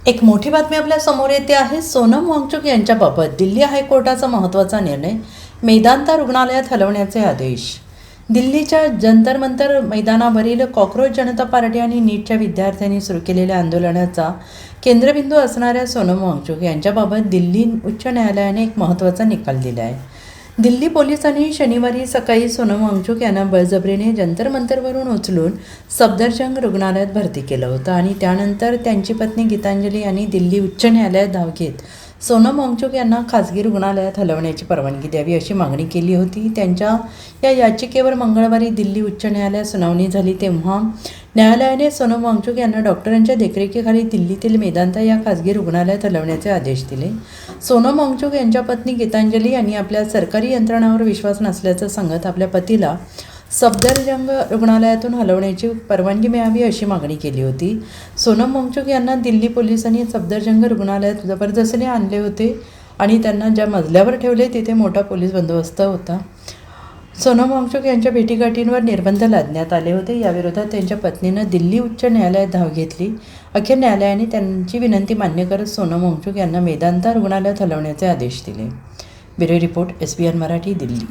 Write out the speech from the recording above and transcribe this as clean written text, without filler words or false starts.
एक मोठी बातमी आपल्या समोर येते आहे. सोनम वांगचुक यांच्याबाबत दिल्ली हायकोर्टाचा महत्त्वाचा निर्णय. मेदांता रुग्णालयात हलवण्याचे आदेश. दिल्लीच्या जंतर मंतर मैदानावरील कॉक्रोच जनता पार्टी आणि नीटच्या विद्यार्थ्यांनी सुरू केलेल्या आंदोलनाचा केंद्रबिंदू असणाऱ्या सोनम वांगचुक यांच्याबाबत दिल्ली उच्च न्यायालयाने एक महत्त्वाचा निकाल दिला आहे. दिल्ली पोलिसांनी शनिवारी सकाळी सोनम वांगचुक यांना बळजबरीने जंतर मंतरवरून उचलून सफदरजंग रुग्णालयात भरती केलं होतं आणि त्यानंतर त्यांची पत्नी गीतांजली यांनी दिल्ली उच्च न्यायालयात धाव घेत सोनम वांगचुक यांना खासगी रुग्णालयात हलवण्याची परवानगी द्यावी अशी मागणी केली होती. त्यांच्या या याचिकेवर मंगळवारी दिल्ली उच्च न्यायालयात सुनावणी झाली तेव्हा न्यायालयाने सोनम वांगचुक यांना डॉक्टरांच्या देखरेखीखाली दिल्लीतील मेदांता या खासगी रुग्णालयात हलवण्याचे आदेश दिले. सोनम वांगचुक यांच्या पत्नी गीतांजली यांनी आपल्या सरकारी यंत्रणांवर विश्वास नसल्याचं सांगत आपल्या पतीला सफदरजंग रुग्णालयातून हलवण्याची परवानगी मिळावी अशी मागणी केली होती. सोनम वांगचुक यांना दिल्ली पोलिसांनी सफदरजंग रुग्णालयात जबरदस्तीने आणले होते आणि त्यांना ज्या मजल्यावर ठेवले तिथे मोठा पोलीस बंदोबस्त होता. सोनम वांगचुक यांच्या भेटीगाठींवर निर्बंध लादण्यात आले होते. याविरोधात त्यांच्या पत्नीनं दिल्ली उच्च न्यायालयात धाव घेतली. अखेर न्यायालयाने त्यांची विनंती मान्य करत सोनम वांगचुक यांना मेदांता रुग्णालयात हलवण्याचे आदेश दिले. Bureau report, SBN Marathi, Delhi.